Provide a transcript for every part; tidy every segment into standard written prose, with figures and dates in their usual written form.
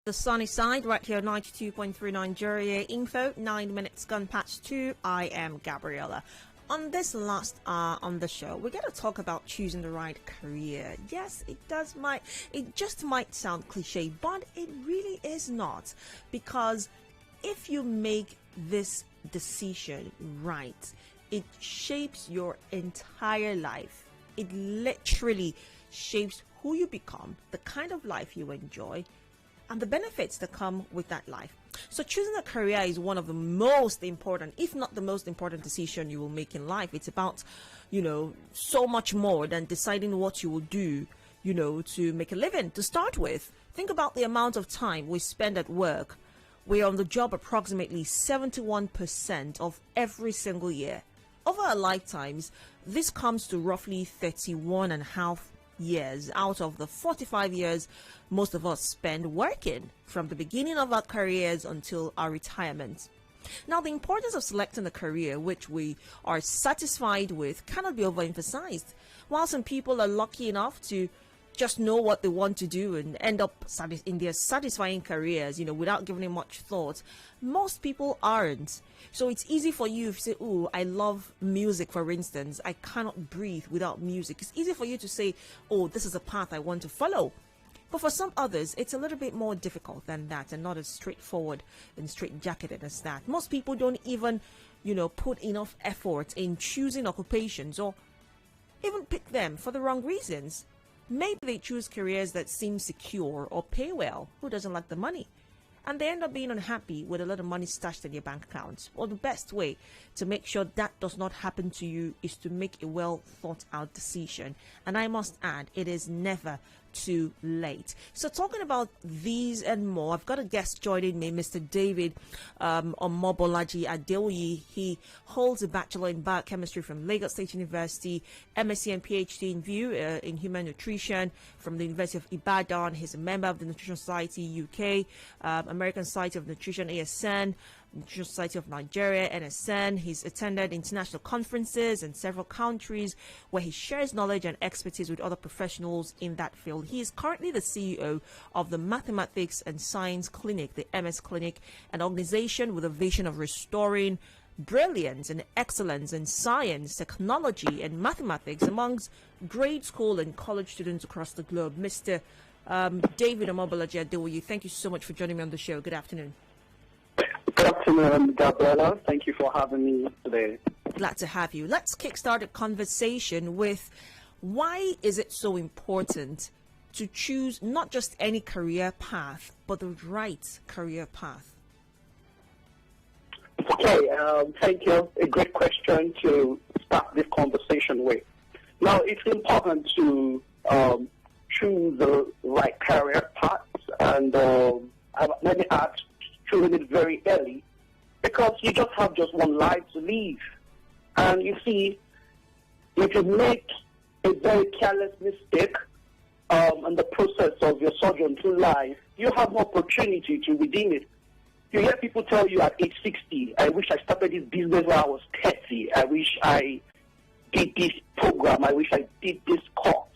The sunny side right here, 92.3 Nigeria info, 9 minutes gone past 2. I am Gabriella. On this last hour on the show, we're going to talk about choosing the right career. Yes, it just might sound cliche, but it really is not, because if you make this decision right, it shapes your entire life. It literally shapes who you become, the kind of life you enjoy, and the benefits that come with that life. So choosing a career is one of the most important, if not the most important decision you will make in life. It's about, so much more than deciding what you will do, to make a living to start with. Think about the amount of time we spend at work. We're on the job approximately 71% of every single year. Over our lifetimes, this comes to roughly 31 and a half years out of the 45 years most of us spend working, from the beginning of our careers until our retirement. Now, the importance of selecting a career which we are satisfied with cannot be overemphasized. While some people are lucky enough to just know what they want to do and end up in their satisfying careers, without giving it much thought, most people aren't. So it's easy for you to say, oh, I love music, for instance. I cannot breathe without music. It's easy for you to say, oh, this is a path I want to follow. But for some others, it's a little bit more difficult than that, and not as straightforward and straightjacketed as that. Most people don't even, put enough effort in choosing occupations, or even pick them for the wrong reasons. Maybe they choose careers that seem secure or pay well. Who doesn't like the money? And they end up being unhappy with a lot of money stashed in your bank account. Well, the best way to make sure that does not happen to you is to make a well thought out decision. And I must add, it is never too late. So talking about these and more, I've got a guest joining me, Mr. David Omobolaji Adewuyi. He holds a Bachelor in Biochemistry from Lagos State University, MSc and PhD in VIEW in Human Nutrition from the University of Ibadan. He's a member of the Nutrition Society UK, American Society of Nutrition, ASN, Nutrition Society of Nigeria, NSN. He's attended international conferences in several countries where he shares knowledge and expertise with other professionals in that field. He is currently the CEO of the Mathematics and Science Clinic, the MS Clinic, an organization with a vision of restoring brilliance and excellence in science, technology, and mathematics amongst grade school and college students across the globe. Mr. David Omobolaji Adewuyi, thank you so much for joining me on the show. Good afternoon. Good afternoon, Gabriella. Thank you for having me today. Glad to have you. Let's kickstart a conversation with, why is it so important to choose not just any career path, but the right career path? Okay, thank you. A great question to start this conversation with. Now, it's important to choose the right career path, and let me add, choosing it very early, because you just have one life to live. And you see, if you make a very careless mistake in the process of your sojourn through life, you have no opportunity to redeem it. You hear people tell you at age 60, I wish I started this business when I was 30. I wish I did this program. I wish I did this course.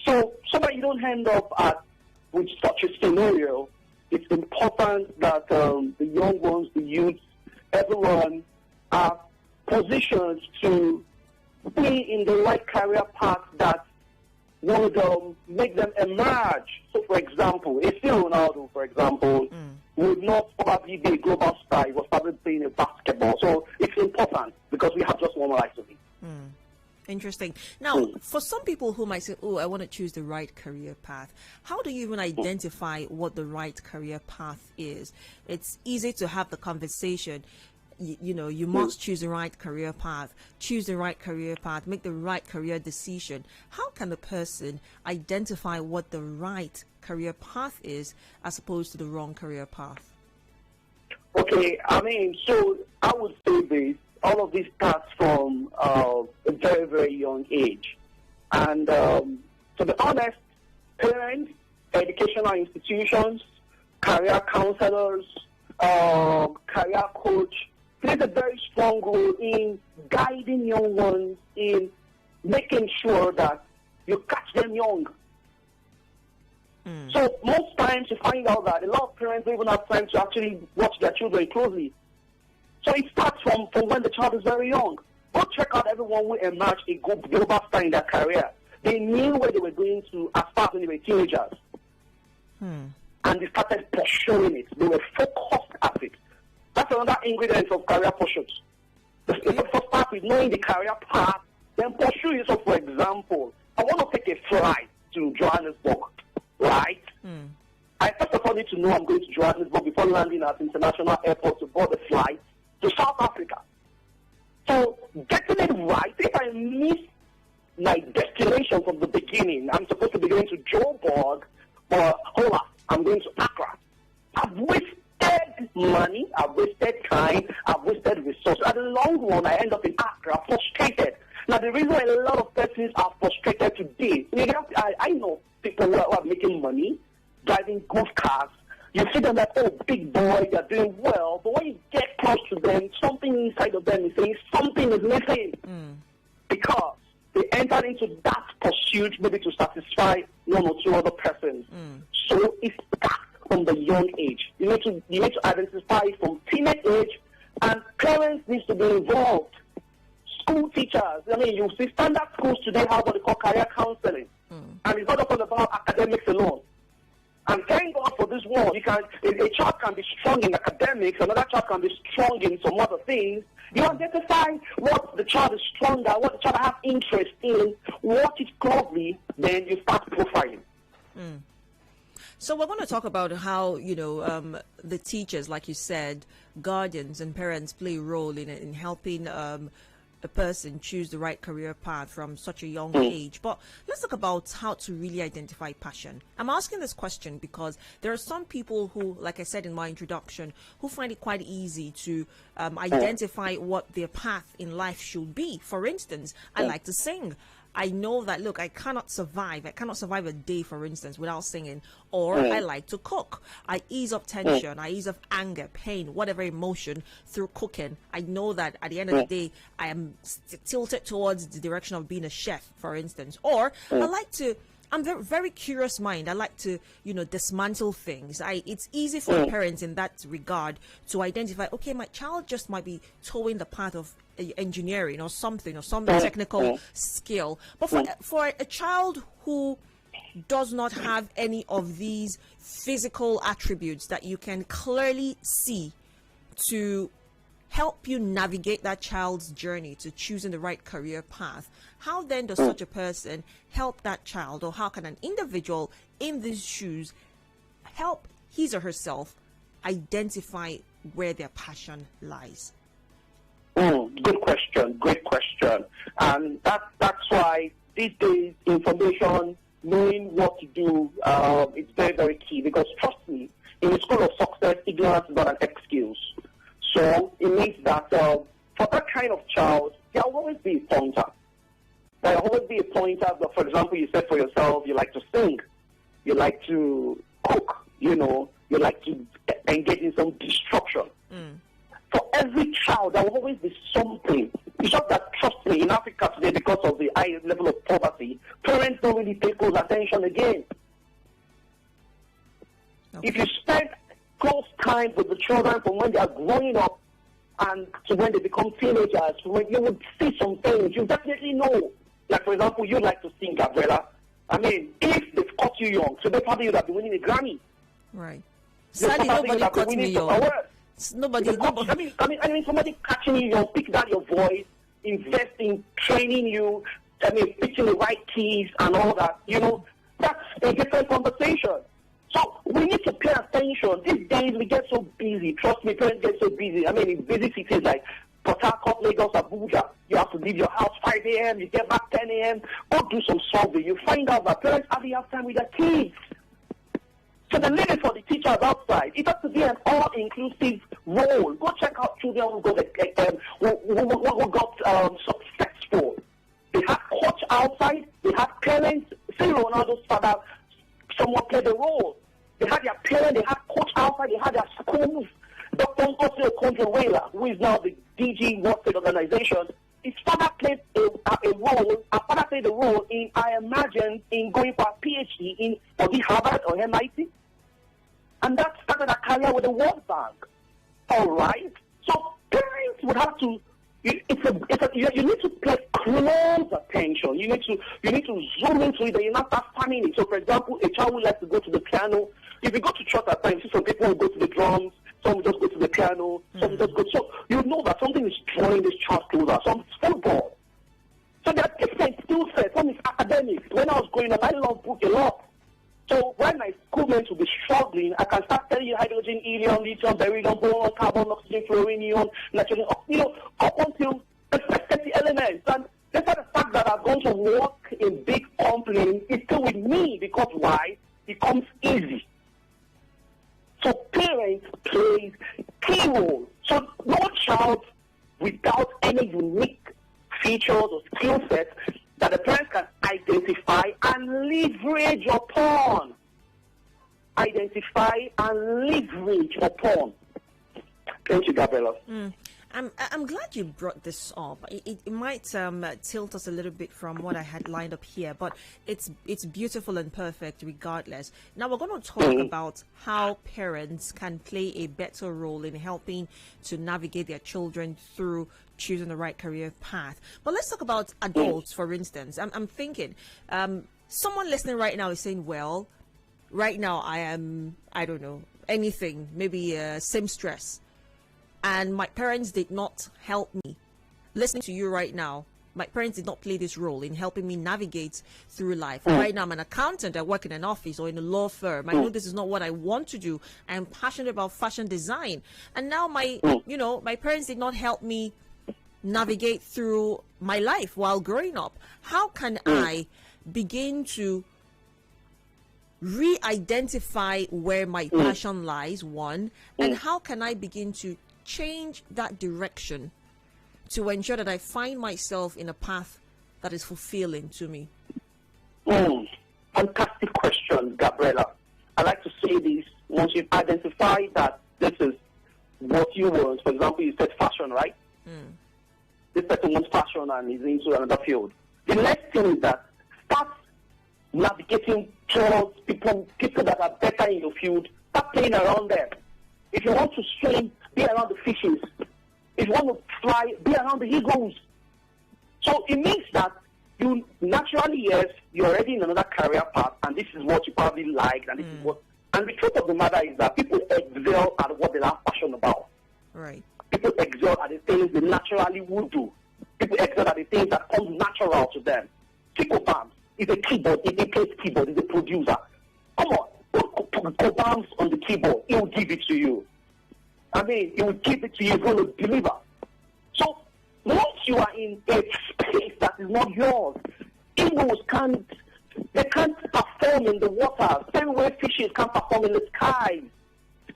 So that you don't end up with such a scenario, it's important that the young ones, the youth, everyone are positioned to be in the right career path that would make them emerge. So, for example, if Ronaldo, for example, would not probably be a global star, he was probably playing a basketball. So it's important because we have just one life to live. Interesting. Now, for some people who might say, oh, I want to choose the right career path, how do you even identify what the right career path is? It's easy to have the conversation. You must choose the right career path, make the right career decision. How can the person identify what the right career path is as opposed to the wrong career path? Okay, so I would say this. All of this starts from a very, very young age. And to be honest, parents, educational institutions, career counselors, career coach plays a very strong role in guiding young ones, in making sure that you catch them young. So most times you find out that a lot of parents don't even have time to actually watch their children closely. So it starts from when the child is very young. Go check out everyone who emerged a global star in their career. They knew where they were going to as far as when they were teenagers. And they started pursuing it. They were focused at it. That's another ingredient of career pursuits. The first part is knowing the career path, then pursue it. So, for example, I want to take a flight to Johannesburg, right? I first of all need to know I'm going to Johannesburg before landing at international airport to board the flight to South Africa. So, getting it right, if I miss my destination from the beginning, I'm supposed to be going to Joburg, or hold up, I'm going to Accra. I've wasted money, I've wasted time, I've wasted resources. At the long run, I end up in Accra frustrated. Now, the reason why a lot of persons are frustrated today, I know people who are making money, driving good cars. You see them like, oh, big boy, they're doing well. But when you get close to them, something inside of them is saying something is missing. Because they entered into that pursuit maybe to satisfy one or two other persons. So it starts from the young age. You need to identify from teenage age, and parents need to be involved. School teachers, I mean, you see standard schools today have what they call career counseling. And it's not all about academics alone. And thank God for this world. A child can be strong in academics, another child can be strong in some other things. You identify what the child is strong at, what the child has interest in, watch it closely, then you start profiling. So we're going to talk about how, the teachers, like you said, guardians and parents play a role in helping a person choose the right career path from such a young age. But let's talk about how to really identify passion. I'm asking this question because there are some people who, like I said in my introduction, who find it quite easy to identify what their path in life should be. For instance, I like to sing. I know that, look, I cannot survive a day, for instance, without singing. Or I like to cook. I ease up tension, I ease up anger, pain, whatever emotion through cooking. I know that at the end of the day, I am tilted towards the direction of being a chef, for instance. Or I'm very, very curious mind. I like to, dismantle things. It's easy for parents in that regard to identify, okay, my child just might be towing the path of engineering or something, or some technical skill. But for a child who does not have any of these physical attributes that you can clearly see to help you navigate that child's journey to choosing the right career path, how then does such a person help that child, or how can an individual in these shoes help his or herself identify where their passion lies? Good question. And that's why these days information, knowing what to do, it's very, very key. Because trust me, in the school of success, ignorance is not an excuse. So it means that for that kind of child, there will always be a pointer. There will always be a pointer. For example, you said for yourself, you like to sing, you like to cook, you like to engage in some destruction. For every child, there will always be something. It's just that, trust me, in Africa today, because of the high level of poverty, parents don't really pay close attention again. Okay. If you spend close time with the children from when they are growing up and to when they become teenagers, when you would see some things, you definitely know. Like, for example, you like to sing, Gabriella. I mean, if they've caught you young, so they probably would have been winning a Grammy. Right. Sadly, nobody caught me young. Nobody. I mean, somebody catching you young, pick down your voice, invest in training you, picking the right keys and all that. That's a different conversation. So we need to pay attention. These days we get so busy. Trust me, parents get so busy. I mean, in busy cities like Port Harcourt, Lagos, Abuja, you have to leave your house 5 a.m., you get back 10 a.m., go do some survey. You find out that parents hardly have time with their kids. So the limit for the teachers outside, it has to be an all-inclusive role. Go check out children who got successful. They have coach outside, they have parents. Say Ronaldo's father somewhat played a role. They had their parents, they had coach outside, they had their schools. Dr. Okonkwo-Welah, who is now the DG World Trade Organization, his father played a role, a father played a role in our emergence in going for a PhD in Harvard or MIT. And that started a career with the World Bank. All right? So parents would have to, you need to pay close attention. You need to zoom into it and you not start fanning it. So, for example, a child would like to go to the piano. If you go to church at times, see some people will go to the drums, some will just go to the piano, some will just go. So you know that something is drawing this child closer. Some is football. So there are different skill sets. Some is academics. When I was growing up, I loved book a lot. So when my schoolmates will be struggling, I can start telling you hydrogen, helium, lithium, beryllium, boron, carbon, oxygen, fluorine, neon, nitrogen, up until the specific elements. And despite the fact that I've gone to work in big companies, it's still with me because why? It comes easy. So parents play key role. So no child without any unique features or skill sets that the parents can identify and leverage upon. Identify and leverage upon. Thank you, Gabriella. I'm glad you brought this up. It might tilt us a little bit from what I had lined up here, but it's beautiful and perfect regardless. Now we're going to talk about how parents can play a better role in helping to navigate their children through choosing the right career path. But let's talk about adults, for instance. I'm thinking, someone listening right now is saying, well, right now I don't know, anything, maybe seamstress. And my parents did not help me. Listening to you right now, my parents did not play this role in helping me navigate through life. Right now, I'm an accountant. I work in an office or in a law firm. I know this is not what I want to do. I'm passionate about fashion design. And now my parents did not help me navigate through my life while growing up. How can I begin to re-identify where my passion lies, one, and how can I begin to change that direction to ensure that I find myself in a path that is fulfilling to me? Fantastic question, Gabriella. I like to say this. Once you've identified that this is what you want, for example, you said fashion, right? This person wants fashion and is into another field. The next thing is that start navigating towards people that are better in your field. Start playing around them. If you want to swim, be around the fishes. If you want to fly, be around the eagles. So it means that you naturally, yes, you're already in another career path, and this is what you probably like, and this is what. And the truth of the matter is that people excel at what they are passionate about. Right. People excel at the things they naturally would do. People excel at the things that come natural to them. Chico Palms is a keyboard. He plays keyboard. He's a producer. Come on, put Palms on the keyboard. He will give it to you. I mean, he will give it to you. He's going to deliver. So once you are in a space that is not yours, eagles can't perform in the water. Same way fishes can't perform in the skies.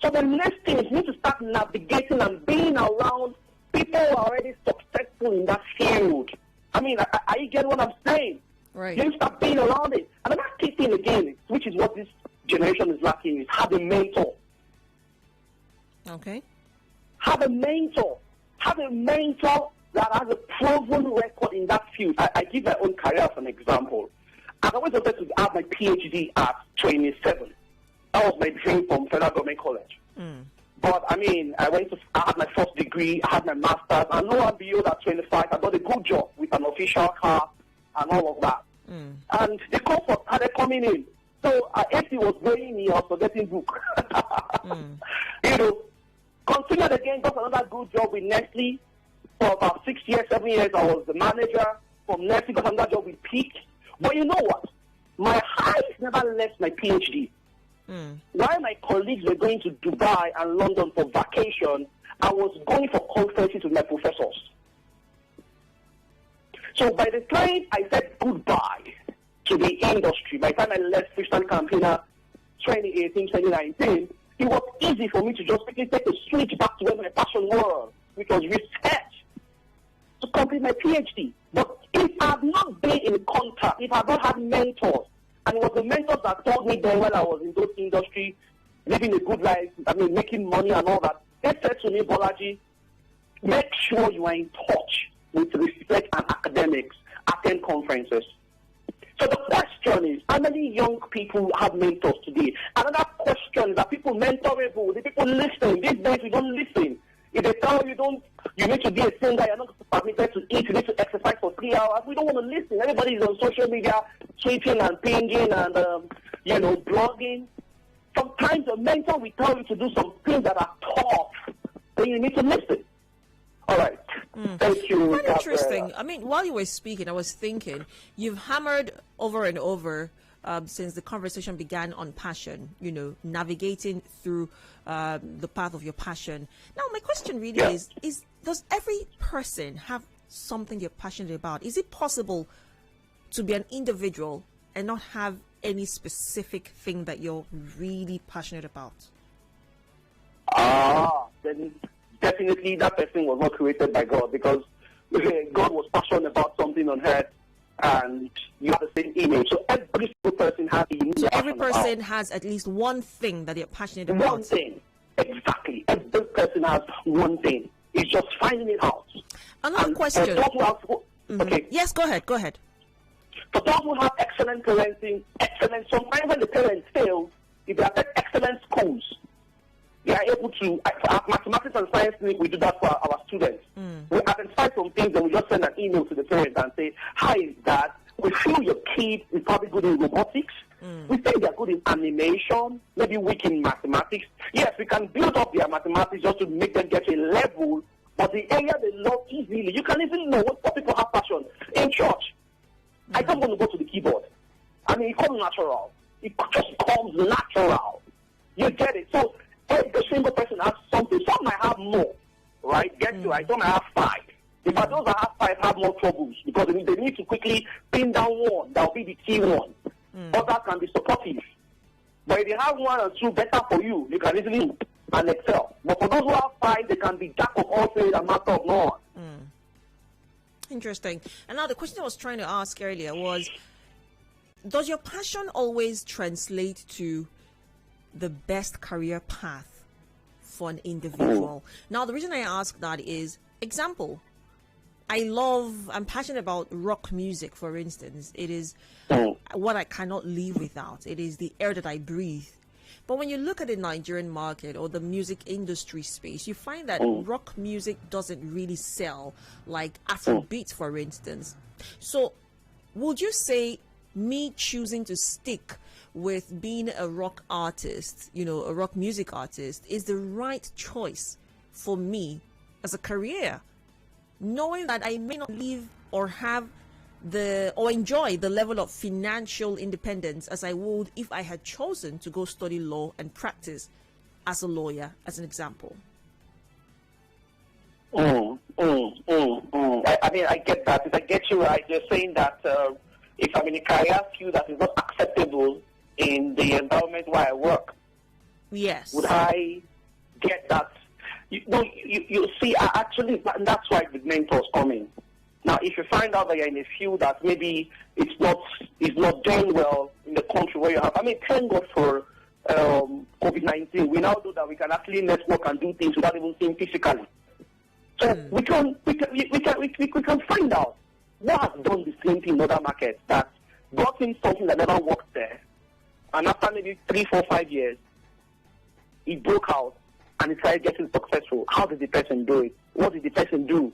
So the next thing is you need to start navigating and being around people who are already successful in that field. I mean, are you getting what I'm saying? Right. You need to start being around it. And another key thing again, which is what this generation is lacking, is have a mentor. Okay. Have a mentor. Have a mentor that has a proven record in that field. I give my own career as an example. I've always wanted to have my PhD at 27. That was my dream from Federal Government College. But I mean, I had my first degree, I had my master's, and lo and behold, at 25, I got a good job with an official car and all of that. And the comfort started coming in. So AC was going me, I was forgetting book. Continued again, got another good job with Nestle. For about 6 years, 7 years, I was the manager. From Nestle, got another job with Peak. But you know what? My eyes never left my PhD. While my colleagues were going to Dubai and London for vacation, I was going for conferences with my professors. So by the time I said goodbye to the industry, by the time I left Christian Campaigner 2018, 2019, it was easy for me to just quickly take a switch back to where my passion was, which was research, to complete my PhD. But if I had not been in contact, if I had not had mentors, and it was the mentors that told me then when I was in those industry, living a good life, I mean, making money and all that, they said to me, Bolaji, make sure you are in touch with research and academics attend conferences. So the question is, how many young people have mentors today? Another question is, are people mentorable? The people listening? These days we don't listen. If they tell you need to be a singer, you're not permitted to eat, you need to exercise for 3 hours. We don't want to listen. Everybody is on social media, tweeting and pinging and, blogging. Sometimes a mentor will tell you to do some things that are tough, then you need to listen. All right. Thank you. Quite interesting. I mean, while you were speaking, I was thinking, you've hammered over and over since the conversation began on passion, navigating through the path of your passion. Now, my question really is does every person have something you're passionate about? Is it possible to be an individual and not have any specific thing that you're really passionate about? Then definitely that person was not created by God, because God was passionate about something on earth, and you have the same image. So every single person has So every person has at least one thing that they're passionate about. One thing. Exactly. Every person has one thing. It's just finding it out. Another question. Okay. Yes, go ahead. For those who have excellent parenting, sometimes when the parents fail, if they attend excellent schools, they are able to, for mathematics and science, we do that for our students. We identify some things and we just send an email to the parents and say, hi, Dad, we feel your kid is probably good in robotics. We think they're good in animation, maybe weak in mathematics. Yes, we can build up their mathematics just to make them get a level, but the area they love easily, you can easily know what people have passion. In church, I don't want to go to the keyboard. I mean, it comes natural. It just comes natural. You get it? So every single person has something. Some might have more, right? Some might have 5. In fact, those that have 5 have more troubles because they need to quickly pin down one. That will be the key one. Others can be supportive. But if you have 1 or 2 better for you, you can easily and excel. But for those who have 5, they can be jack of all trades and master of none. Interesting. And now the question I was trying to ask earlier was, does your passion always translate to the best career path for an individual? Now, the reason I ask that is, example, I'm passionate about rock music, for instance. It is what I cannot live without. It is the air that I breathe. But when you look at the Nigerian market or the music industry space, you find that rock music doesn't really sell like Afrobeat, for instance. So would you say me choosing to stick with being a rock artist, a rock music artist, is the right choice for me as a career, knowing that I may not live or have or enjoy the level of financial independence as I would if I had chosen to go study law and practice as a lawyer, as an example? I mean, I get that. If I get you right, you're saying that if I'm in a career field that is not acceptable in the environment where I work, yes, would I get that? You see, actually, that's why the mentors come in. Now, if you find out that you're in a field that maybe it's not doing well in the country where you have, I mean, thank God for COVID-19. We now know that we can actually network and do things without even seeing physically. So we can find out what has done the same thing in other markets, that brought in something that never worked there, and after maybe 3, 4, 5 years, it broke out and it started getting successful. How did the person do it? What did the person do?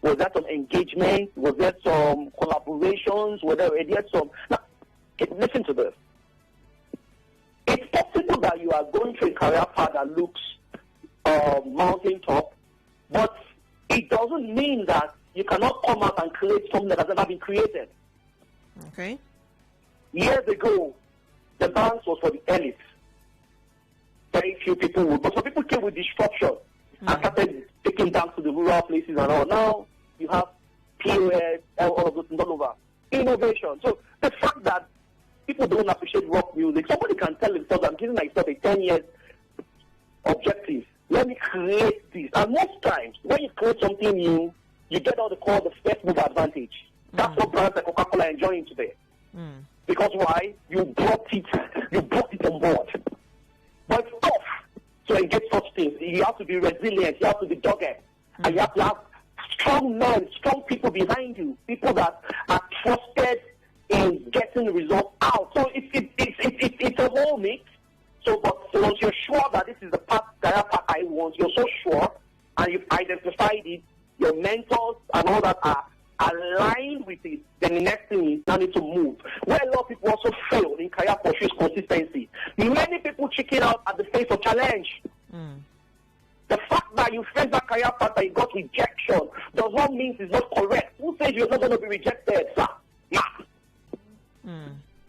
Was there some engagement? Was there some collaborations? Was there some... Now, listen to this. It's possible that you are going through a career path that looks mountaintop, but it doesn't mean that you cannot come out and create something that has never been created. Okay. Years ago, the banks was for the elite. Very few people would, but some people came with disruption and started taking down to the rural places and all. Now you have POS, all of those things all over. Innovation. So the fact that people don't appreciate rock music, somebody can tell themselves, I'm giving myself a 10 years objective. Let me create this. And most times, when you create something new, you get what they call the first move advantage. That's what brands like Coca-Cola are enjoying today. Because why? You brought it on board. But it's tough to engage such things. You have to be resilient, you have to be dogged, and you have to have strong men, strong people behind you, people that are trusted in getting the result out. So it's a whole mix. So, but once you're sure that this is the career path I want, you're so sure, and you've identified it, your mentors and all that are aligned with it, then the next thing is now need to move. Where a lot of people also fail in career pursuit is consistency. Many people chicken out at the face of challenge. The fact that you face that career path and you got rejection does not mean it's not correct. Who says you're not going to be rejected, sir? Nah.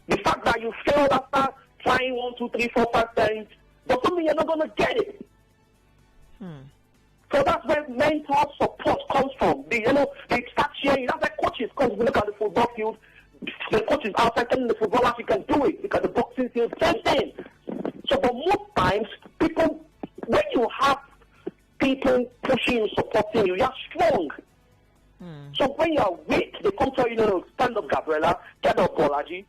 The fact that you failed after trying 1, 2, 3, 4, 5 times doesn't mean you're not going to get it. So that's where mental support comes from. They start sharing. That's why coaches come. You look at the football field. The coaches outside telling the footballers you can do it. Look at the boxing field, same thing. So, but most times, people, when you have people pushing you, supporting you, you're strong. So when you're weak, they come to you, stand up, Gabriella, get up, Omobolaji.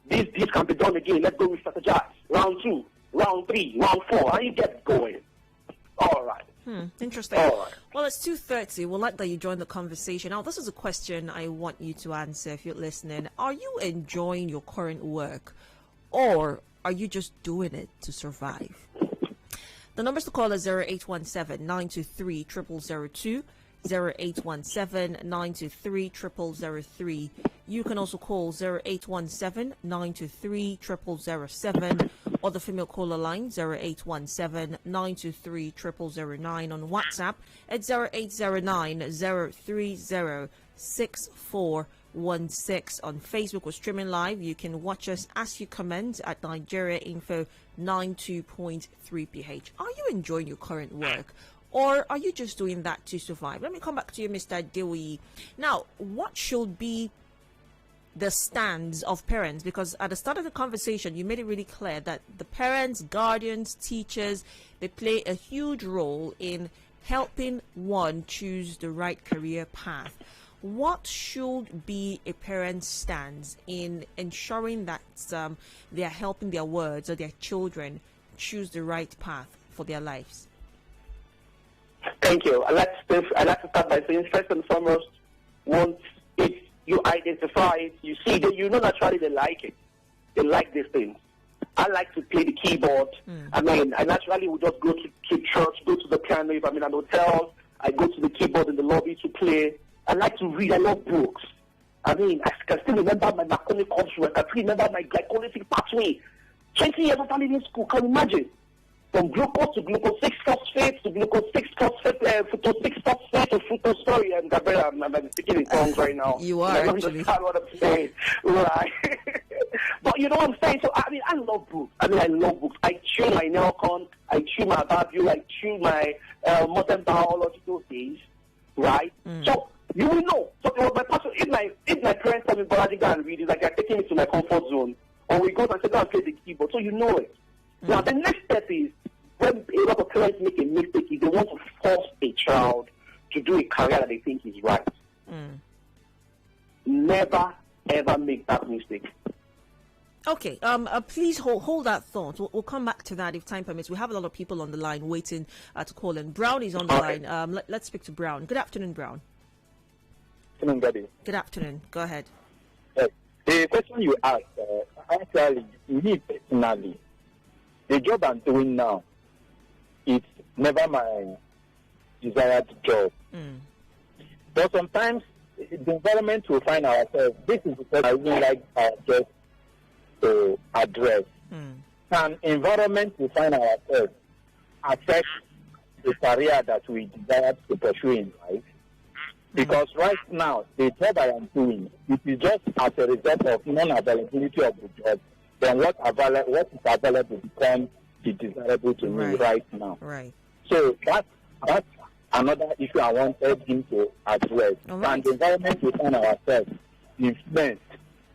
This can be done again. Let's go re-strategize. Round 2, round 3, round 4, and you get going. All right. Interesting. All right. Well, it's 2:30. We'll like that you joined the conversation. Now, this is a question I want you to answer if you're listening. Are you enjoying your current work, or are you just doing it to survive? The numbers to call are 0817-923-0002, 0817-923-0003. You can also call 0817-923-0007 or the female caller line 0817-923-0009 on WhatsApp at 0809-030-6416. On Facebook or streaming live, you can watch us as you comment at Nigeria Info 92.3 PH. Are you enjoying your current work, or are you just doing that to survive? Let me come back to you, Mr. Adewuyi. Now, what should be the stands of parents? Because at the start of the conversation, you made it really clear that the parents, guardians, teachers, they play a huge role in helping one choose the right career path. What should be a parent's stance in ensuring that they are helping their words or their children choose the right path for their lives? Thank you. I'd like to start by saying, first and foremost, once you identify it, you see that naturally they like it. They like these things. I like to play the keyboard. I naturally would just go to church, go to the piano. If I'm in an hotel, I go to the keyboard in the lobby to play. I like to read. I love books. I can still remember my Marconi course work. I can remember my glycolytic pathway. 20 years after leaving school, can you imagine? From glucose to glucose 6-phosphate to glucose 6-phosphate, fructose 6-phosphate to fructose. Sorry, Gabriella, I'm speaking in tongues right now. You are, actually. I don't understand what I'm saying. Right. But you know what I'm saying? So, I love books. I love books. I chew my Nelcon, I chew my Babule, I chew my modern biological things, right? So, you will know. So, my passion, if my parents tell me, Bolaji, go and read it, like they're taking me to my comfort zone. Or we go and say, go and play the keyboard. So, you know it. Now, the next step is, when a lot of parents make a mistake, is they want to force a child to do a career that they think is right. Never, ever make that mistake. Okay, please hold that thought. We'll come back to that if time permits. We have a lot of people on the line waiting to call in. Brown is on the line. Let's speak to Brown. Good afternoon, Brown. Good afternoon, Gabby. Good afternoon. Go ahead. The question you asked, actually, me personally, the job I'm doing now, it's never my desired job. But sometimes the environment we find ourselves, this is what I really like our job to address. Can environment we find ourselves affect the career that we desire to pursue in life? Because right now, the job I am doing, it is just as a result of non-availability of the job, then what is available becomes the desirable to me right now. Right. So that's another issue I wanted him to address. And the environment we find ourselves influenced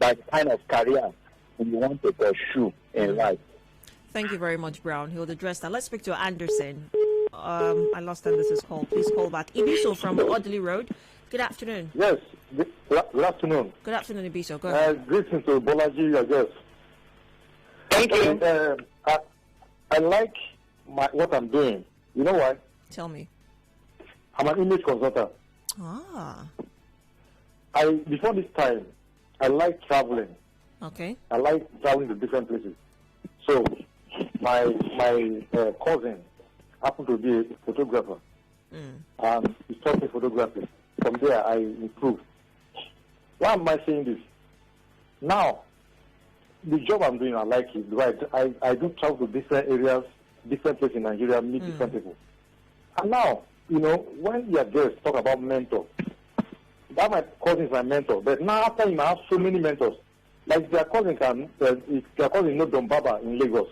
by the kind of career we want to pursue in life. Thank you very much, Brown. He'll address that. Let's speak to Anderson. I lost Anderson's call. Please call back. Ibiso from Audley Road. Good afternoon. Yes. Good afternoon. Good afternoon, Ibiso. Go ahead. Greetings to Bolaji, I guess. Thank you. I like what I'm doing. You know why? Tell me. I'm an image consultant. Ah. Before this time, I like traveling. Okay. I like traveling to different places. So my cousin happened to be a photographer, and he taught me photography. From there, I improved. Why am I saying this? Now, the job I'm doing, I like it. Right? I do travel to different areas, different places in Nigeria, meet different people. And now, when your guests talk about mentor, that my cousin is my mentor. But now after him, I have so many mentors. Like their cousin Don Baba in Lagos.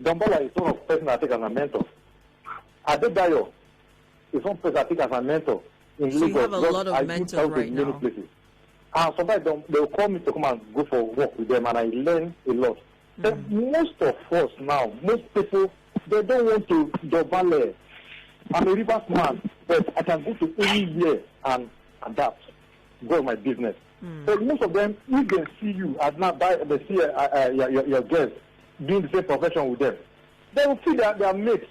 Don Baba is one of the person I take as a mentor. Adewuyi is one person I take as a mentor in Lagos. You have a lot of mentors right now. Many places. And sometimes they will call me to come and go for work with them, and I learn a lot. But most of us now, most people, they don't want to double. I'm a rivers man, but I can go to anywhere and adapt, go my business. But most of them, if they see you as not they see your guests doing the same profession with them, they will feel that they are mates.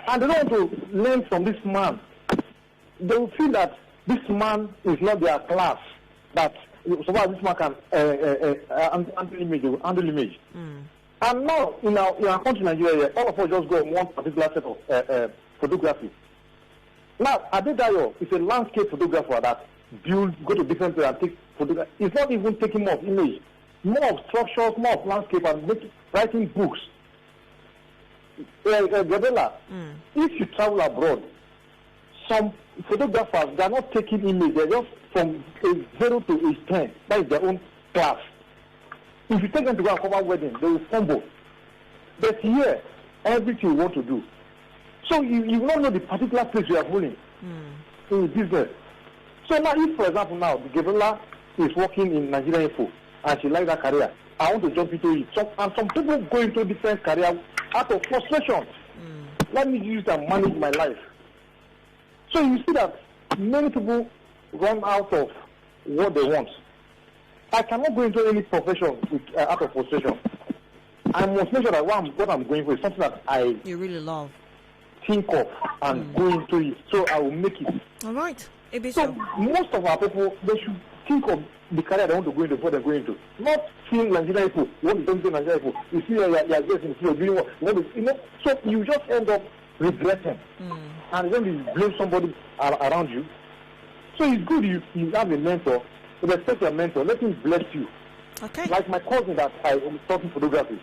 And they don't want to learn from this man. They will feel that this man is not their class. That so far this man can handle image. And now in our country, Nigeria, all of us just go on one particular set of photography. Now Adewuyi is a landscape photographer that go to different places and take photographs. It's not even taking more of image, more of structures, more of landscape, and writing books. Gabriella, if you travel abroad, some photographers, they are not taking image, they're just from age 0 to age 10. That is their own class. If you take them to go and cover wedding, they will fumble. But here, everything you want to do. So you will not know the particular place you are holding in business. So now, if for example now, Gabriella is working in Nigeria Info and she likes that career, I want to jump into it. And some people go into different career out of frustration. Let me use it and manage my life. So you see that many people run out of what they want. I cannot go into any profession out of frustration. I must make sure that what I'm going for is something that you really love, think of, and go into it. So I will make it. All right. So most of our people, they should think of the career they want to go into before they go into. Not seeing Nigerian people, what you don't do Nigerian people. You see you're getting, you're doing what, so you just end up regretting. And then you blame somebody around you. So it's good you have a mentor, respect your mentor, let him bless you. Okay. Like my cousin that I was talking photography.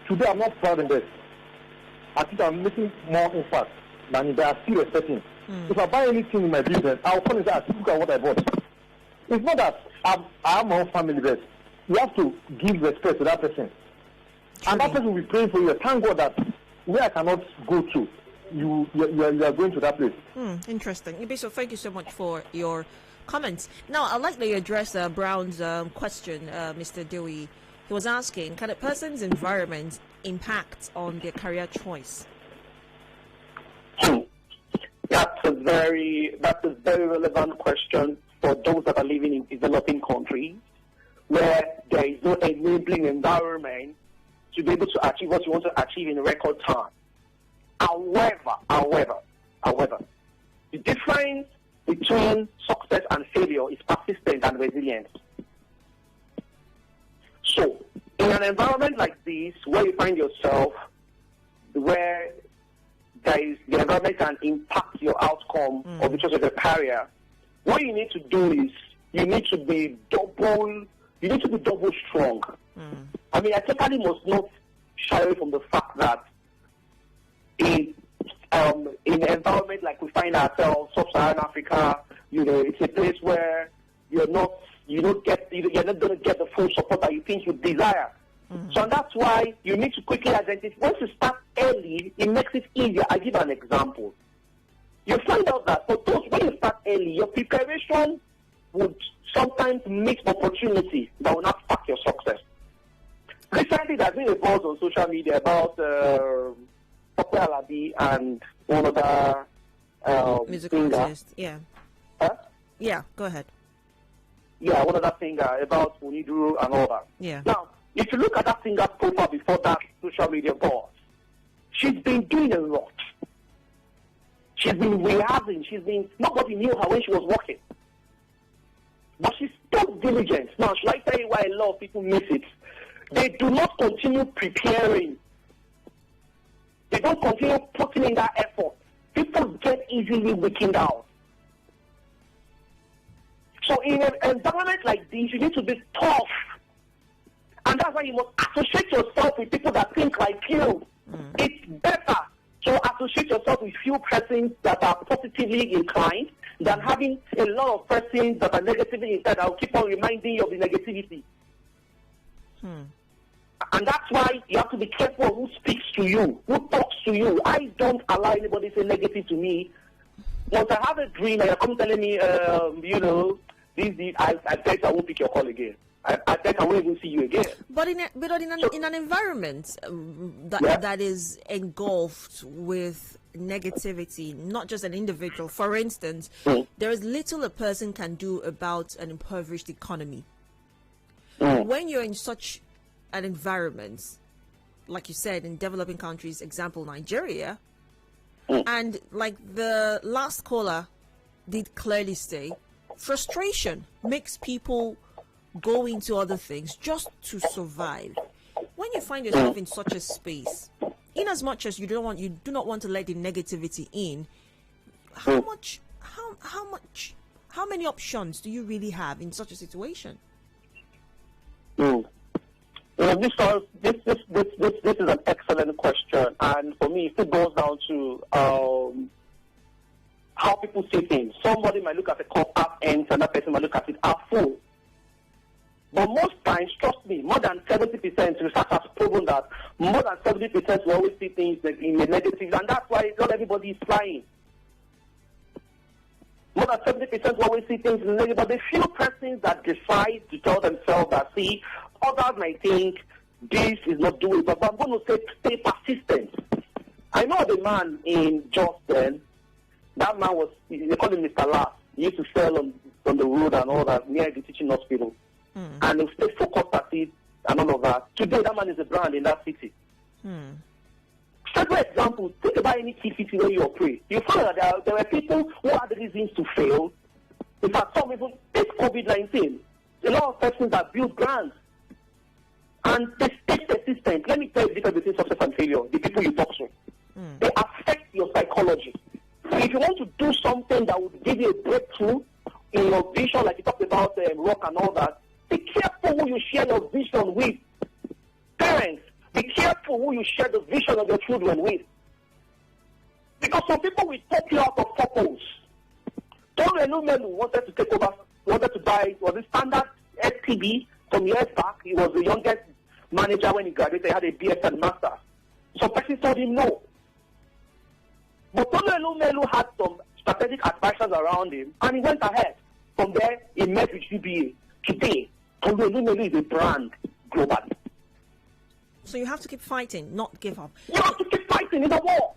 Today I'm not proud of this. I think I'm making more impact than they are still respecting. If I buy anything in my business, I'll call and say, look at what I bought. It's not that I have my own family, but you have to give respect to that person. True. And that person will be praying for you. Thank God that where I cannot go to, you are going to that place. Interesting. Ibiso, thank you so much for your comments. Now, I'd like to address Brown's question, Mr. Adewuyi. He was asking, can a person's environment impact on their career choice? That's a very relevant question for those that are living in developing countries where there is no enabling environment to be able to achieve what you want to achieve in record time. However, the difference between success and failure is persistence and resilience. So, in an environment like this, where you find yourself, where the environment can impact your outcome or the choice of your career, what you need to do is you need to be double strong. I mean, I totally must not shy away from the fact that in an environment like we find ourselves, sub-Saharan Africa, it's a place where you're not going to get the full support that you think you desire. So that's why you need to quickly identify. Once you start early, it makes it easier. I give an example. You find out that for those, when you start early, your preparation would sometimes miss opportunity that will not spark your success. Recently, there's been a buzz on social media about Papa Alabi and one other musical artist. Yeah. Huh? Yeah, go ahead. Yeah, one other singer about Uniduru and all that. Yeah. Now, if you look at that singer's profile before that social media buzz, she's been doing a lot. She's been rehearsing. Nobody knew her when she was working. But she stuck due diligence. Now, should I tell you why a lot of people miss it? They do not continue preparing. They don't continue putting in that effort. People get easily weakened out. So in an environment like this, you need to be tough. And that's why you must associate yourself with people that think like you. It's better to associate yourself with few persons that are positively inclined than having a lot of persons that are negatively inclined that will keep on reminding you of the negativity. And that's why you have to be careful who speaks to you, who talks to you. I don't allow anybody to say negative to me. Once I have a dream and you come telling me, I bet I won't pick your call again. I bet I won't even see you again. But in an environment that is engulfed with negativity, not just an individual. For instance, there is little a person can do about an impoverished economy. When you're in such an environment, like you said, in developing countries, example Nigeria, and like the last caller did clearly say, frustration makes people go into other things just to survive. When you find yourself in such a space, in as much as you do not want to let the negativity in, how many options do you really have in such a situation? This is an excellent question, and for me, it goes down to how people see things. Somebody might look at the cup half empty, another person might look at it half full. But most times, trust me, more than 70%, research has proven that more than 70% will always see things in the negative, and that's why not everybody is flying. More than 70% will always see things in the negative, but the few persons that decide to tell themselves that, see, others might think this is not doing, but I'm going to say stay persistent. I know the man in Justin. That man was, they call him Mr. Lass. He used to sell on the road and all that near the teaching hospital. And he stayed focused at it and all of that. Today, that man is a brand in that city. For example, think about any key city where you operate. You find that there were people who had reasons to fail. In fact, some even take COVID-19. A lot of persons that build brands. And they stay persistent. Let me tell you the difference between success and failure. The people you talk to. They affect your psychology. If you want to do something that would give you a breakthrough in your vision, like you talked about rock and all that, be careful who you share your vision with. Parents, be careful who you share the vision of your children with. Because some people will talk you out of purpose. Tolu Elumelu wanted to take over, wanted to buy, was the standard STB some years back. He was the youngest manager when he graduated. He had a BS and master. Some person told him no. But Tolu Elumelu had some strategic advisors around him, and he went ahead. From there, he met with UBA. Today, Tolu Elumelu is a brand globally. So you have to keep fighting, not give up. You have to keep fighting in the war.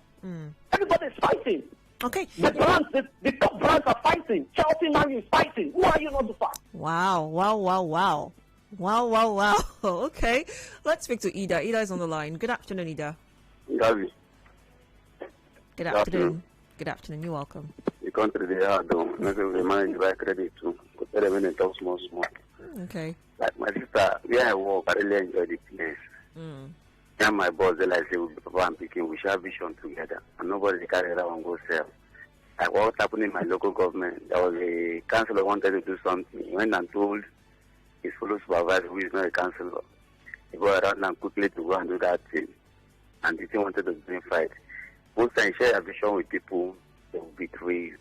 Everybody is fighting. Okay. The brands, the top brands are fighting. Chelsea Man is fighting. Who are you not to fight? Wow. Okay. Let's speak to Ida. Ida is on the line. Good afternoon, Ida. Gabi. Good afternoon. Good afternoon. You're welcome. The country they are doing, the money by credit too. But they when they talk small. Okay. Like my sister, where I work, I really enjoy the place. And my boss, they like say, Papa and Pikin, we share vision together. And nobody carry around and go sell. Like what happened in my local government, there was a councillor wanted to do something. He went and told his fellow supervisor, who is not a councillor, he go around and quickly to go and do that thing. And the thing wanted to bring fight. Most times, share a vision with people, they will betray you.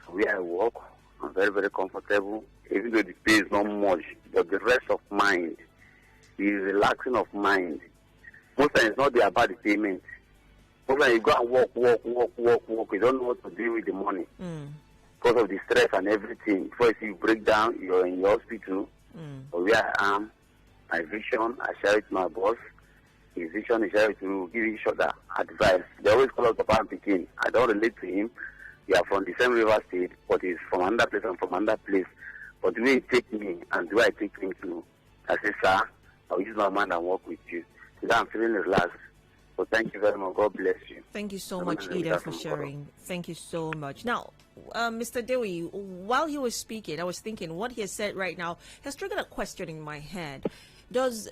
So where I work, I'm very, very comfortable. Even though the pay is not much, but the rest of mind, the relaxing of mind. Most times it's not about the payment. Most times you go and work. You don't know what to do with the money. Because of the stress and everything. Before you see you break down, you're in your hospital. So where I am, my vision, I share it with my boss. His vision is share to give each other advice. They always call us Papa and Pikin. I don't relate to him. We are from the same river state, but he's from another place and from another place. But the way he takes me and the way I take him to, I say, sir, I'll use my mind and work with you. Today I'm feeling relaxed. So thank you very much. God bless you. Thank you so much, Ida, for sharing. Thank you so much. Now, Mr. Adewuyi, while he was speaking, I was thinking what he has said right now has triggered a question in my head. Does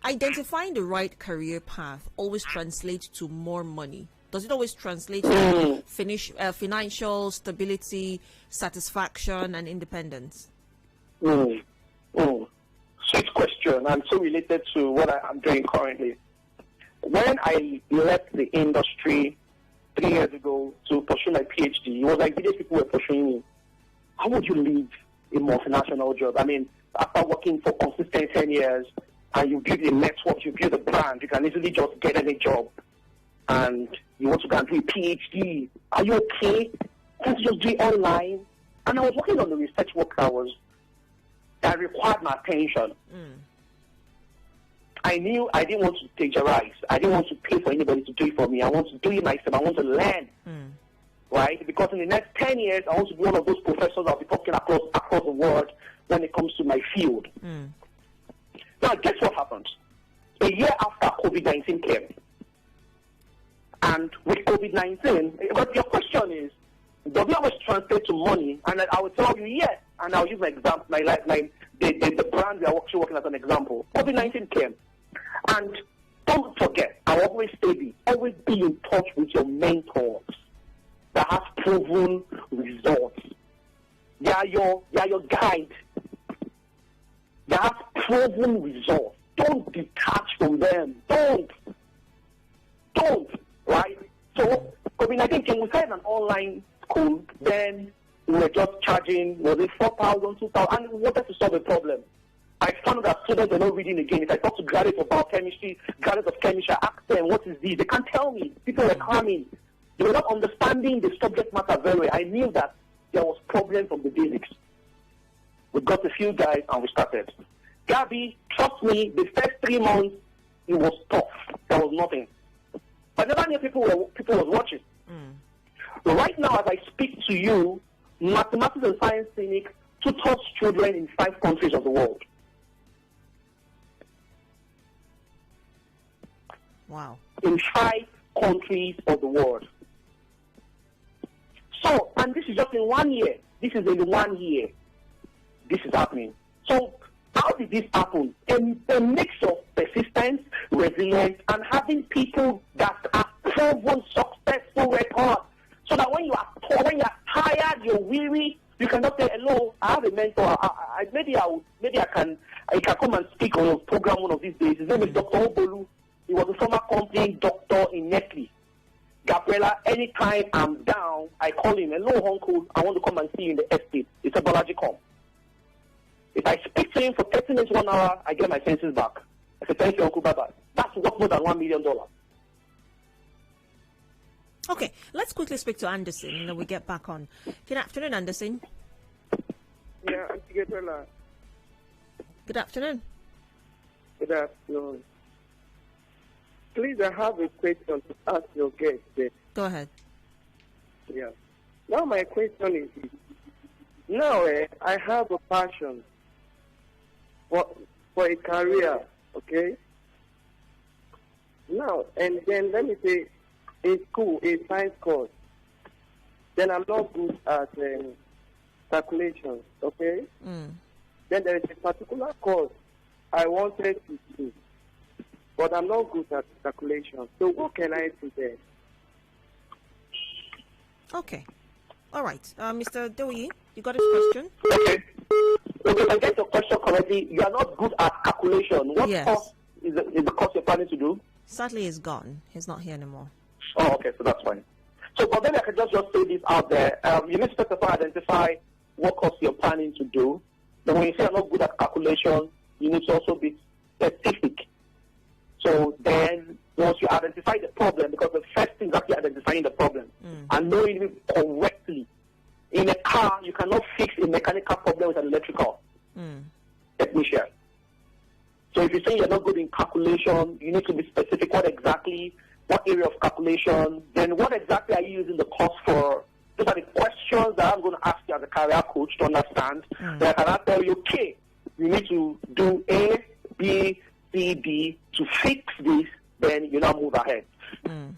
identifying the right career path always translate to more money? Does it always translate to financial stability, satisfaction, and independence? Sweet question, and so related to what I'm doing currently. When I left the industry 3 years ago to pursue my PhD, it was like village people were pursuing me. How would you leave a multinational job? I mean, after working for consistent 10 years, and you build a network, you build a brand, you can easily just get any job. And you want to go and do a PhD. Are you okay? Can't you just do it online? And I was working on the research work that required my attention. I knew I didn't want to plagiarize. I didn't want to pay for anybody to do it for me. I want to do it myself. I want to learn. Right? Because in the next 10 years, I want to be one of those professors I'll be talking across the world when it comes to my field. Now, guess what happened? A year after COVID-19 came. And with COVID-19, but your question is, does it always translate to money? And I will tell you yes. And I'll use my example, the brand we are actually working as an example. COVID-19 came. And don't forget, I always say always be in touch with your mentors that have proven results. They are your guide. They have proven results. Don't detach from them. Don't. Right? So, COVID-19 came, we started an online school, then we were just charging, was it 4,000, 2,000, and we wanted to solve a problem. I found that students are not reading again. If I talk to graduates of biochemistry, graduates of chemistry, I ask them, what is this? They can't tell me. People were coming. They were not understanding the subject matter very well. I knew that there was problem from the basics. We got a few guys and we started. Gabby, trust me, the first 3 months, it was tough. There was nothing. But never knew people was watching. Right now, as I speak to you, Mathematics and Science Clinic tutors children in 5 countries of the world. Wow. In 5 countries of the world. So, and this is just in 1 year. This is in 1 year. This is happening. So, how did this happen? A mix of persistence, resilience, and having people that are proven successful records. So that when you are tired, you're weary, you cannot say, hello, I have a mentor. Maybe I can come and speak on your program one of these days. His name is Dr. Obolu. He was a former company doctor in Nestle. Gabriella, anytime I'm down, I call him, hello, uncle, I want to come and see you in the estate. It's a Omobolaji come. If I speak to him for 30 minutes, 1 hour, I get my senses back. I say, thank you, uncle, bye-bye. That's worth more than $1 million. Okay, let's quickly speak to Anderson, and then we get back on. Good afternoon, Anderson. Yeah, Auntie Gabriella. Good afternoon. Good afternoon. Please, I have a question to ask your guest. Go ahead. Yeah. Now my question is, now I have a passion for a career, okay? Now, and then let me say, in school, a science course, then I'm not good at calculations, okay? Then there is a particular course I wanted to do, but I'm not good at calculations. So what can I do there? Okay. All right. Mr. Adewuyi, you got his question? Okay. If I get your question correctly, you are not good at calculation. What course is the course you're planning to do? Sadly, he's gone. He's not here anymore. Oh, okay, so that's fine. So, but then I can just say this out there. You need to identify what course you're planning to do. Then when you say I'm not good at calculation, you need to also be specific. So then, once you identify the problem, because the first thing is actually identifying the problem and knowing it correctly. In a car, you cannot fix a mechanical problem with an electrical technician. So if you say you're not good in calculation, you need to be specific. What area of calculation, then what exactly are you using the course for? Those are the questions that I'm going to ask you as a career coach to understand. Then I can tell you, okay, you need to do A, B, C, D to fix this, then you now move ahead.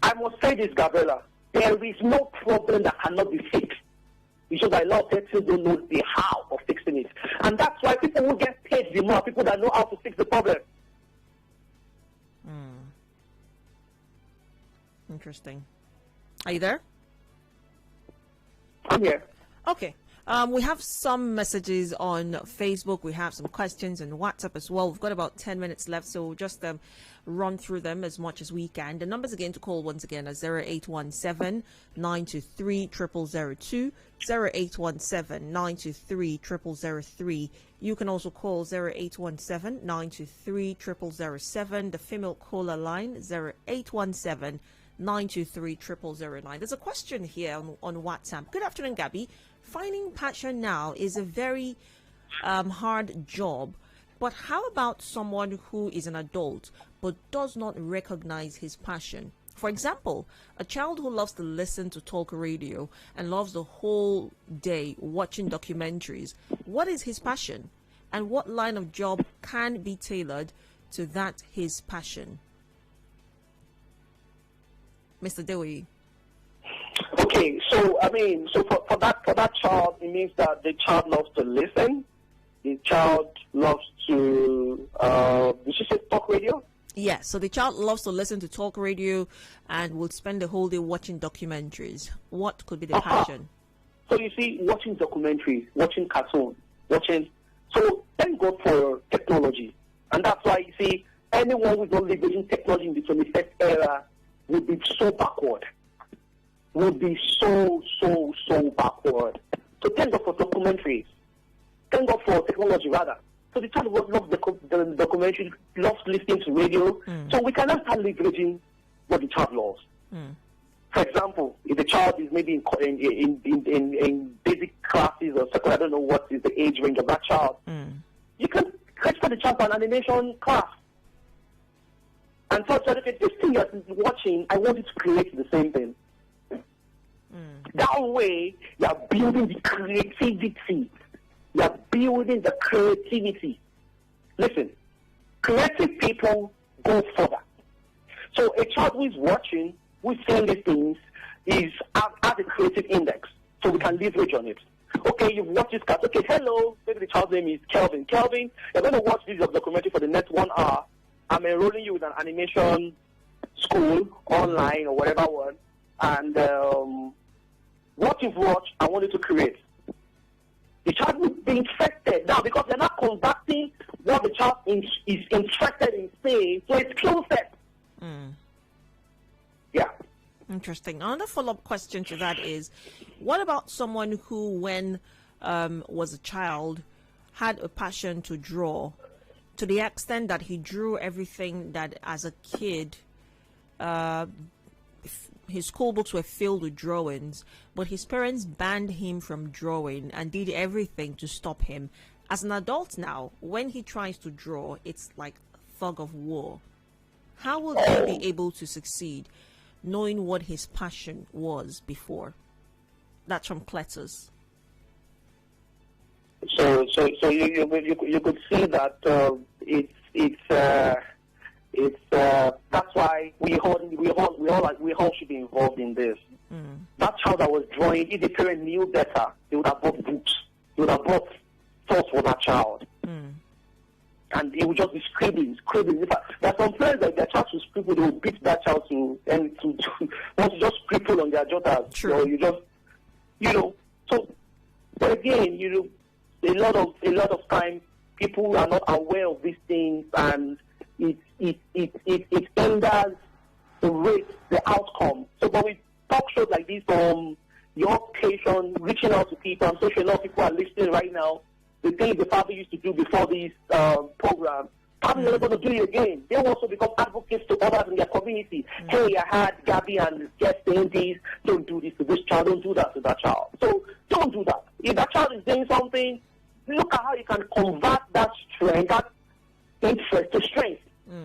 I must say this, Gabriella, There is no problem that cannot be fixed. It's just that a lot of people don't know the how of fixing it. And that's why people will get paid the more people that know how to fix the problem. Interesting. Are you there? I'm here. Okay. We have some messages on Facebook. We have some questions on WhatsApp as well. We've got about 10 minutes left, so we'll just run through them as much as we can. The numbers again to call once again are 0817-923-0002, 0817-923-0003. You can also call 0817-923-0007. The female caller line 0817-923-0009. There's a question here on WhatsApp. Good afternoon, Gabby. Finding passion now is a very hard job, but how about someone who is an adult but does not recognize his passion? For example, a child who loves to listen to talk radio and loves the whole day watching documentaries. What is his passion? And what line of job can be tailored to that his passion? Mr. Adewuyi. Okay, so for that child, it means that the child loves to listen. The child loves to did you say talk radio? Yes, so the child loves to listen to talk radio and will spend the whole day watching documentaries. What could be the passion? So you see, watching documentaries, watching cartoons, so thank God for technology. And that's why you see anyone who's not leveraging technology in the 21st era would be so backward. Would be so backward. So thank God for documentaries. Thank God for technology, rather. So the child loves the documentary, loves listening to radio. So we cannot start leveraging what the child loves. For example, if the child is maybe in basic classes or something, I don't know what is the age range of that child, you can register the child for an animation class. And so this thing you're watching, I want you to create the same thing. That way, you're building the creativity. You're building the creativity. Listen, creative people go further. So a child who is watching, who is saying these things, has a creative index. So we can leverage on it. Okay, you've watched this class. Okay, hello. Maybe the child's name is Kelvin. Kelvin, you're going to watch this documentary for the next 1 hour. I'm enrolling you with an animation school, online or whatever one. And what you've watched, I want you to create. The child will be interested now because they're not conducting what the child is interested in saying. So it's skill set. Yeah. Interesting. Another follow-up question to that is, what about someone who, when was a child, had a passion to draw, to the extent that he drew everything that as a kid, his school books were filled with drawings, but his parents banned him from drawing and did everything to stop him. As an adult now, when he tries to draw, it's like fog of war. How will he be able to succeed, knowing what his passion was before? That's from Cletus. So you could see that that's why we all should be involved in this. That child that was drawing, if the parent knew better, they would have bought books. They would have bought thoughts for that child. And it would just be scribbling. In fact, there are some parents that their child should scribble, they will beat that child to want to just scribble on their jotters. True. So you just, so, but again, a lot of times people are not aware of these things, and it hinders the rate, the outcome. So when we talk shows like this from your patient, reaching out to people, I'm so sure a lot of people are listening right now. The things the father used to do before these programs, probably not going to do it again. They also become advocates to others in their community. Hey, I had Gabby and guest saying this. Don't do this to this child. Don't do that to that child. So don't do that. If that child is doing something, look at how you can convert that strength, that interest to strength.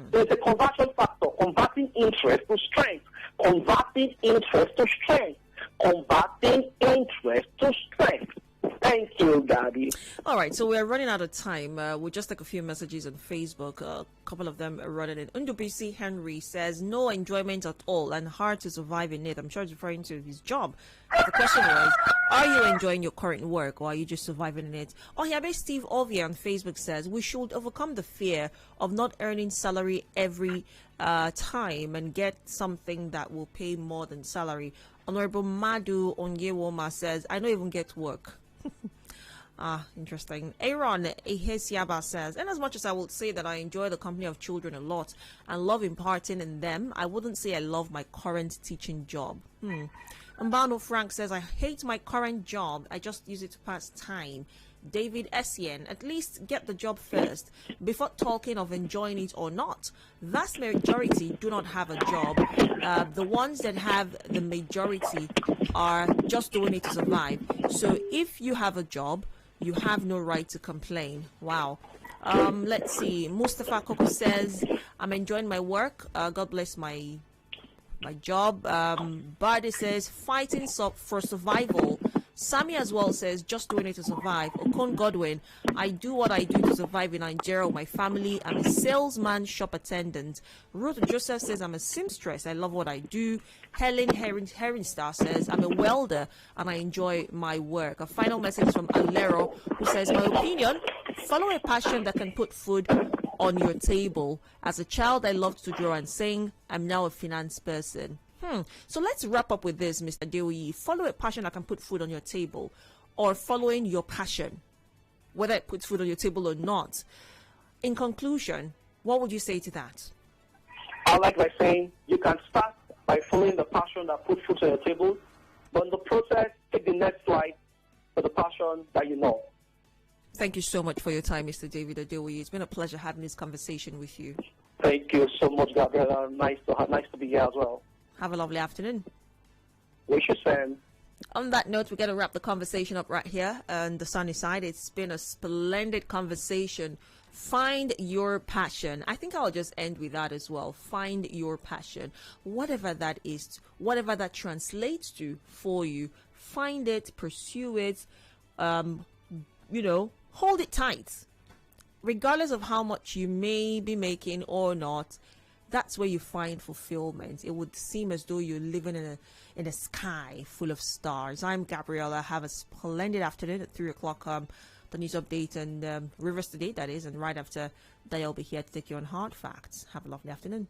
There's a conversion factor. Converting interest to strength. Converting interest to strength. Converting interest to strength. Thank you, Gabby. All right, so we're running out of time. We'll just take a few messages on Facebook. A couple of them are running in. Undubisi Henry says, no enjoyment at all and hard to survive in it. I'm sure he's referring to his job. The question was, are you enjoying your current work or are you just surviving in it? Ohiabe Steve Ovia on Facebook says, we should overcome the fear of not earning salary every time and get something that will pay more than salary. Honorable Madu Onyewoma says, I don't even get work. Interesting. Aaron Ehesiaba says, and as much as I would say that I enjoy the company of children a lot and love imparting in them, I wouldn't say I love my current teaching job. Mbano Frank says, I hate my current job. I just use it to pass time. David Essien, at least get the job first before talking of enjoying it or not. Vast majority do not have a job. The ones that have the majority are just doing it to survive. So if you have a job, you have no right to complain. Wow. Let's see. Mustafa Koko says, I'm enjoying my work. God bless my job. Bardi says, fighting for survival. Sammy as well says, just doing it to survive. Okon Godwin, I do what I do to survive in Nigeria with my family. I'm a salesman, shop attendant. Ruth Joseph says, I'm a seamstress. I love what I do. Helen Herringstar says, I'm a welder and I enjoy my work. A final message from Alero, who says, my opinion, follow a passion that can put food on your table. As a child, I loved to draw and sing. I'm now a finance person. So let's wrap up with this, Mr. Adewuyi. Follow a passion that can put food on your table, or following your passion, whether it puts food on your table or not. In conclusion, what would you say to that? I like by saying you can start by following the passion that puts food on your table, but in the process, take the next slide for the passion that you know. Thank you so much for your time, Mr. David Adewuyi. It's been a pleasure having this conversation with you. Thank you so much, Gabriella. Nice to be here as well. Have a lovely afternoon. Wish you same. On that note, we're going to wrap the conversation up right here on the sunny side. It's been a splendid conversation. Find your passion. I think I'll just end with that as well. Find your passion. Whatever that is, whatever that translates to for you, find it, pursue it, hold it tight. Regardless of how much you may be making or not, that's where you find fulfillment. It would seem as though you're living in a sky full of stars. I'm Gabriella. Have a splendid afternoon at 3 o'clock. The news update and Rivers Today, that is. And right after that, I'll be here to take you on Hard Facts. Have a lovely afternoon.